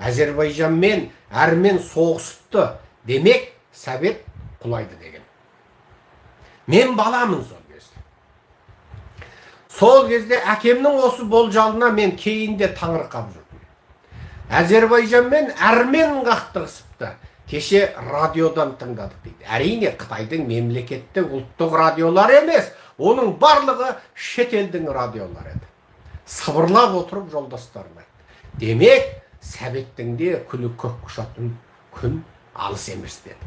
Әзербайжан мен Әрмен соғысыпты, демек Совет құлайды деген. Мен баламын сол кезде. Сол кезде әкемнің осы болжалына мен кейінде таңырқап жүрдім. Әзербайжан мен Әрмен қақтығысыпты. Кеше радиодан тыңдадық дейді. Әрине Қытайдың мемлекеттік ұлттық радиолары емес, оның барлығы шетелдің радиолары еді. Сыбырлап отырып жолдастарым айтты. Демек, Советтің де күні көк құшатын күн алыс емес деді.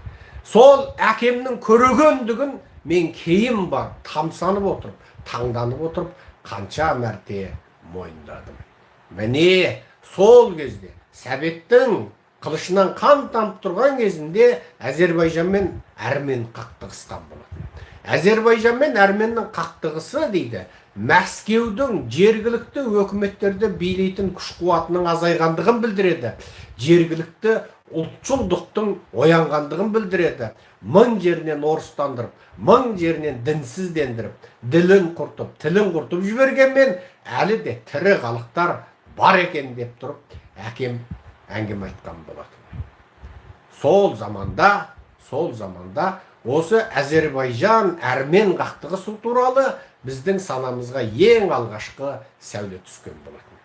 Сол әкемнің көрегендігін мен кейін бар тамсанып отырып, таңданып отырып, қанша мәрте мойындадым. Міне, сол кезде Советтің қылышынан қан тамып тұрған кезінде Әзербайжан мен Әрмен қақтығысқан болады. Әзербайжан мен Әрменнің қақтығысы дейді, Мәскеудің жергілікті өкіметтерді билейтін күш қуатының азайғандығын білдіреді. Жергілікті ұлтшылдықтың оянғандығын білдіреді. Мың жерінен орыстандырып, мың жерінен дінсіздендіріп, тілін құртып жібергенмен әлі де тірі халықтар бар екен деп тұрып, әкем әңгіме айтқан болатын. Сол заманда осы Әзербайжан Әрмен қақтығысы туралы біздің санамызға ең алғашқы сәуле түскен болатын.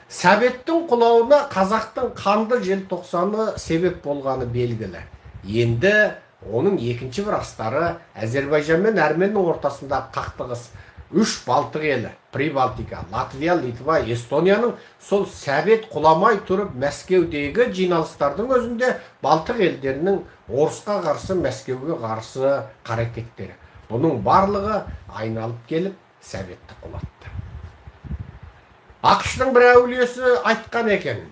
Советтің құлауына қазақтың қанды желтоқсаны себеп болғаны белгілі. Енді оның екінші бір астары Әзербайжан мен Әрменнің ортасында қақтығыс. Үш Балтық елі, Прибалтика, Латвия, Литва, Эстонияның сол Совет құламай тұрып Мәскеудегі жиналыстардың өзінде Балтық елдерінің орысқа қарсы, Мәскеуге қарсы қарекеттері. Бұның барлығы айналып келіп Советті құлатты. ақш-тың бір әулиесі айтқан екен,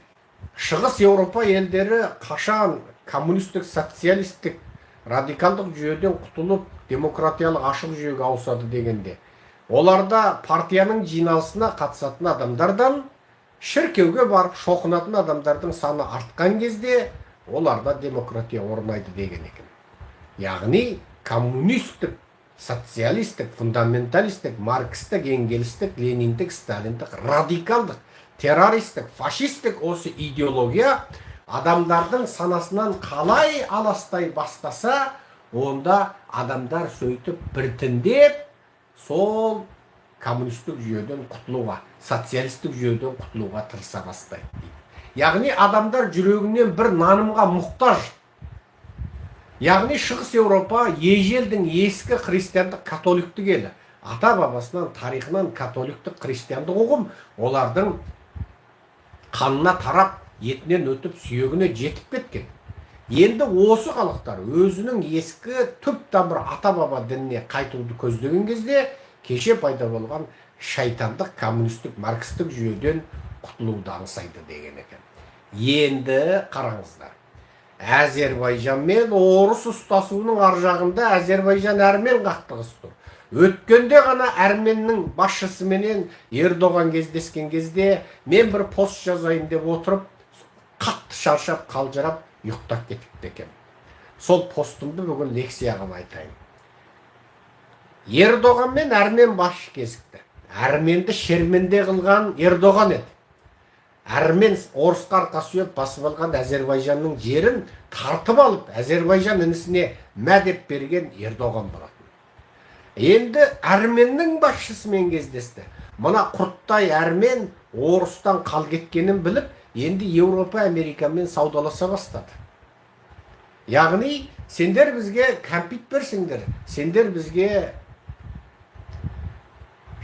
Шығыс Еуропа елдері қашан коммунистік, социалистік, радикалдық жүйеден құтылып, демократиялық ашық жүйеге ауысады дегенде, оларда партияның жиналысына қатысатын адамдардан шіркеуге барып шоқынатын адамдардың саны артқан кезде оларда демократия орнайды деген екен. Яғни коммунистік, социалистік, фундаменталистік, маркстік, енгелістік, лениндік, сталиндік, радикалдық, террористік, фашистік осы идеология адамдардың санасынан қалай аластай бастаса, онда адамдар сөйтіп біртіндеп сол коммунистік жүйеден құтылуға, социалистік жүйеден құтылуға тырыса бастайды дейді. Яғни адамдар жүрегінен бір нанымға мұқтаж. Яғни Шығыс Еуропа ежелдің ескі христиандық католиктік елі. Ата бабасынан, тарихынан католиктік христиандық ұғым олардың қанына тарап, етінен өтіп, сүйегіне жетіп кеткен. Енді осы халықтар өзінің ескі түп тамыр ата баба дініне қайтуды көздеген кезде кеше пайда болған шайтандық, коммунистік, маркстік жүйеден құтылуды аңсайды деген екен. Енді қараңыздар. Әзербайжан мен орыс ұстасуының ар жағында Әзербайжан Әрмен қақтығысы тұр. Өткенде ғана Әрменнің басшысыменен Ердоған кездескен кезде мен бір пост жазайын деп отырып, қатты шаршап, қалжырап, ұйықтап кетіпті екен. Сол постымды бүгін лекцияға айтайын. Ердоған мен Әрмен басшы кезікті. Әрменді шерменде қылған Ердоған еді. Әрмен орысқа арқа сүйеп басып алған Әзербайжанның жерін тартып алып, Әзербайжан інісіне мәдеп берген Ердоған болатын. Енді Әрменнің басшысымен кездесті. Мына құрттай Әрмен орыстан қал кеткенін біліп, енді Еуропа, Америкамен саудаласа бастады. Яғни, сендер бізге кәмпит берсеңдер, сендер бізге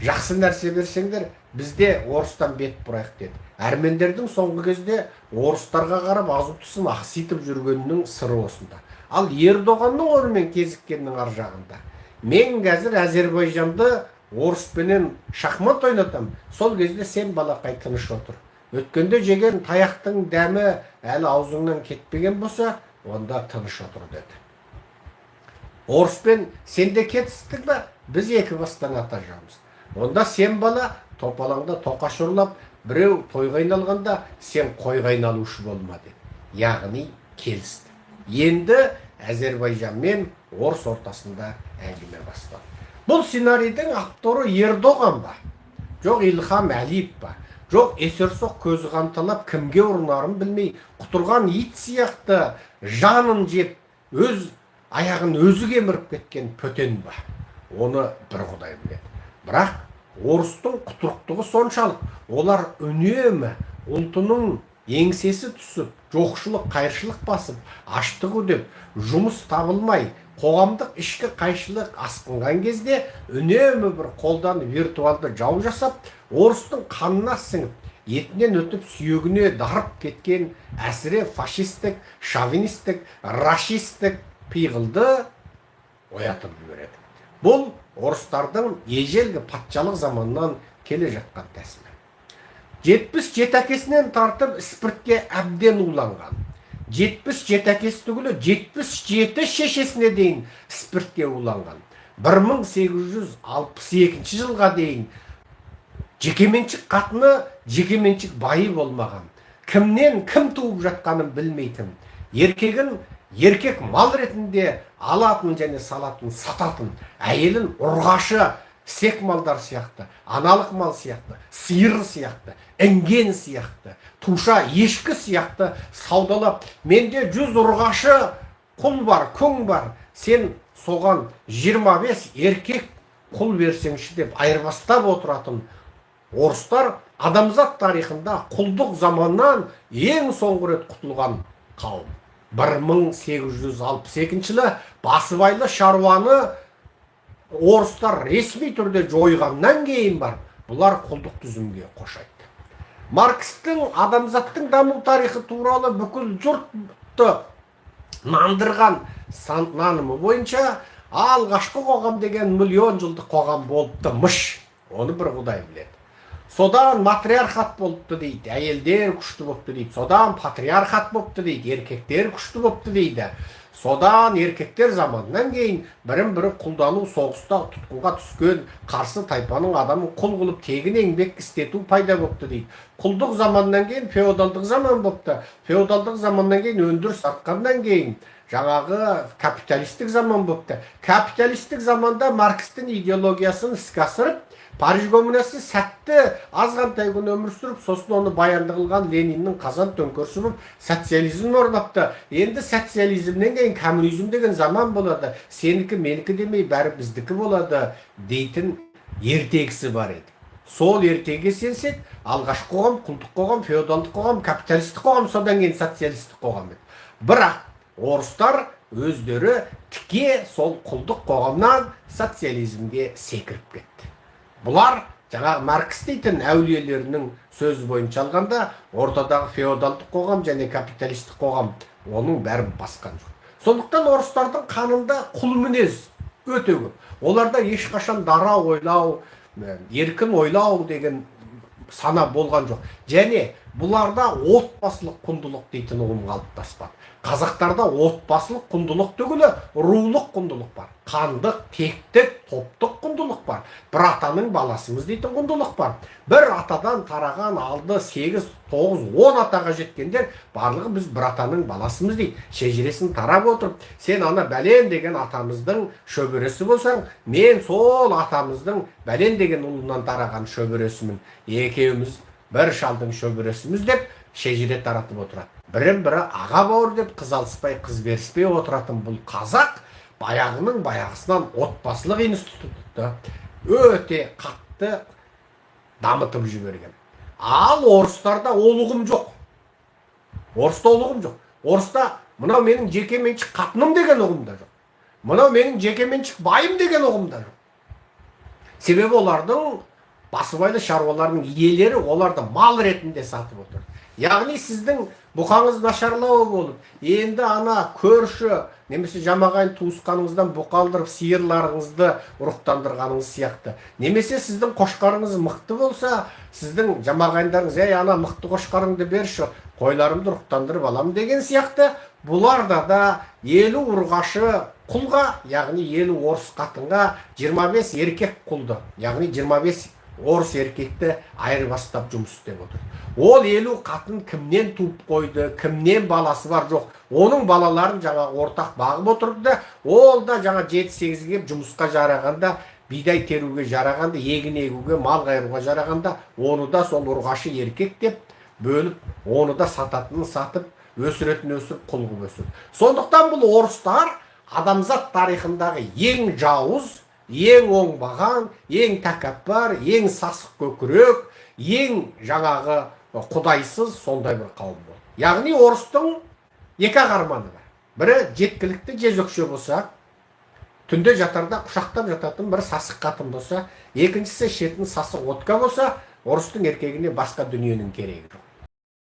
жақсы нәрсе берсеңдер, бізде орыстан бет бұрайық деді. Әрмендердің соңғы кезде орыстарға қарап азу-тұсын ақситып жүргенінің сыры осында. Ал Ердоғанның орымен кезіккеннің ар жағында. Мен қазір Әзербайжанды орыспенен шахмат ойнатам. Сол кезде сен балақай тыныш отыр. Өткенде жеген таяқтың дәмі әлі аузыңнан кетпеген болса, онда тыныш отыр деді. Орыспен сенде кетістік ба? Біз екі бастан ата жамыз. Онда сен бала топалаңда тоқаш ұрлап, біреу тойға айналғанда сен қойға айналушы болма деді. Яғни келісті. Енді Әзербайжан мен орыс ортасында әңгіме басталды. Бұл сценарийдің авторы Ердоған ба? Жоқ Илхам Әлиев ба? Жоқ, есерсоқ көзі қанталап, кімге ұрынарын білмей, құтырған ит сияқты жанын жеп, өз аяғын өзі кеміріп кеткен пөтен ба? Оны бір Құдай біледі. Бірақ орыстың құтырықтығы соншалық, олар үнемі ұлтының еңсесі түсіп, жоқшылық, қайыршылық басып, аштық өдеп, жұмыс табылмай, қоғамдық ішкі қайшылық асқынған кезде үнемі бір қолдан виртуалды жау жасап, орыстың қанына сіңіп, етінен өтіп сүйегіне дарып кеткен әсіре фашистік, шовинистік, рашистік пиғылды оятып жібереді. Бұл орыстардың ежелгі патшалық заманнан келе жатқан тәсілі. 77 әкесінен тартып спиртке әбден уланған. 77 әкесі түгілі 77 шешесіне дейін спиртке уланған. 1862 жылға дейін жекеменшік қатыны, жекеменшік байы болмаған. Кімнен кім туып жатқанын білмейтін. Еркегін еркек мал ретінде алатын және салатын, сататын. Әйелін ұрғашы сек малдар сияқты, аналық мал сияқты, сиыр сияқты, інген сияқты, туша ешкі сияқты саудалап, менде 100 ұрғашы құл бар, күң бар, сен соған 25 еркек құл берсеңші деп айырбастап отыратын орыстар адамзат тарихында құлдық заманнан ең соңғы рет құтылған қауым. 1862 жылы басыбайлы шаруаны орыстар ресми түрде жойғаннан кейін бар, бұлар құлдық түзімге қошайды. Маркстің адамзаттың даму тарихы туралы бүкіл жұртты нандырған нанымы бойынша алғашқы қоғам деген миллион жылдық қоғам болыпты мыш. Оны бір Құдай біледі. Содан матриархат болыпты дейді, әйелдер күшті болыпты дейді. Содан патриархат болыпты дейді, еркектер күшті болыпты дейді. Содан еркектер заманынан кейін бірін-бірі құлдану, соғыста тұтқынға түскен қарсы тайпаның адамын құл қылып тегін еңбек істету пайда болыпты дейді. Құлдық заманнан кейін феодалдық заман болыпты. Феодалдық заманнан кейін өндіріс артқаннан кейін жаңағы капиталистік заман болыпты. Капиталистік заманда Маркстің идеологиясын іске асырып, Париж коммунасы сәтті азғантай күн өмір сүріп, сосын оны баянды қылған Лениннің қазан төңкерісі болып социализм орнапты. Енді социализмнен кейін коммунизм деген заман болады. Сенікі, менікі демей, бәрі біздікі болады дейтін ертегісі бар еді. Сол ертегіге сенсек, алғашқы қоғам құлдық қоғам, феодалдық қоғам, капиталистік қоғам, содан кейін социалистік қоғам еді. Бірақ орыстар өздері тіке сол құлдық қоғамнан социализмге секіріп кетті. Бұлар жаңағы Маркс дейтін әулиелерінің сөзі бойынша алғанда ортадағы феодалдық қоғам және капиталистік қоғам оның бәрін басқан жоқ. Сондықтан орыстардың қанында құл мінез өте көп. Оларда ешқашан дара ойлау, еркін ойлау деген сана болған жоқ. Және бұларда отбасылық құндылық дейтін ұғым қалыптаспады. Қазақтарда отбасылық құндылық түгілі рулық құндылық бар. Қандық, тектік, топтық құндылық бар. Бір атаның баласымыз дейтін құндылық бар. Бір атадан тараған алды 8, 9, 10 атаға жеткендер барлығы біз бір атаның баласымыз дейді. Шежіресін тарап отырып, сен ана бәлен деген атамыздың шөбересі болсаң, мен сол атамыздың бәлен деген ұлынан тараған шөбересімін. Екеуміз бір шалдың шөбересіміз деп шежіре таратып отырады. Бірін-бірі аға бауыр деп қыз алыспай, қыз беріспей отыратын бұл қазақ баяғының баяғысынан отбасылық институтты өте қатты дамытып жіберген. Ал орыстарда ол ұғым жоқ. Орыста ол ұғым жоқ. Орыста мынау менің жеке меншік қатыным деген ұғым да жоқ. Мынау менің жеке меншік байым деген ұғым да жоқ. Себебі олардың басыбайлы шаруалардың иелері оларды мал ретінде сатып отыр. Яғни сіздің бұқаңыз нашарлау болып, енді ана көрші немесе жамағайын туысқаныңыздан бұқалдырып сиырларыңызды ұрықтандырғаныңыз сияқты. Немесе сіздің қошқарыңыз мықты болса, сіздің жамағайындарыңыз, ана мықты қошқарыңды берші, қойларымды ұрықтандырып аламын деген сияқты. Бұларда да 50 ұрғашы құлға, яғни 50 орыс қатынға 25 еркек құлды, яғни 25 орыс еркекті айырбастап жұмыс істеп отыр. Ол 50 қатын кімнен туып қойды, кімнен баласы бар жоқ. Оның балаларын жаңа ортақ бағып отырды да, ол да жаңа 7-8-ге жұмысқа жарағанда бидай теруге жарағанда, егін егуге, мал қайыруға жарағанда, оны да сол ұрғашы еркек деп бөліп, оны да сататынын сатып, өсіретін өсіріп, құл қылып өсірді. Сондықтан бұл орыстар адамзат тарихындағы ең жауыз, ең оңбаған, ең тәкаппар, ең сасық көкірек, ең жаңағы құдайсыз сондай бір қауым болды. Яғни орыстың екі ағарманы бар. Бірі жеткілікті жезөкше болса, түнде жатарда құшақтап жататын бір сасық қатын болса, екіншісі шетін сасық отқа болса, орыстың еркегіне басқа дүниенің керегі жоқ.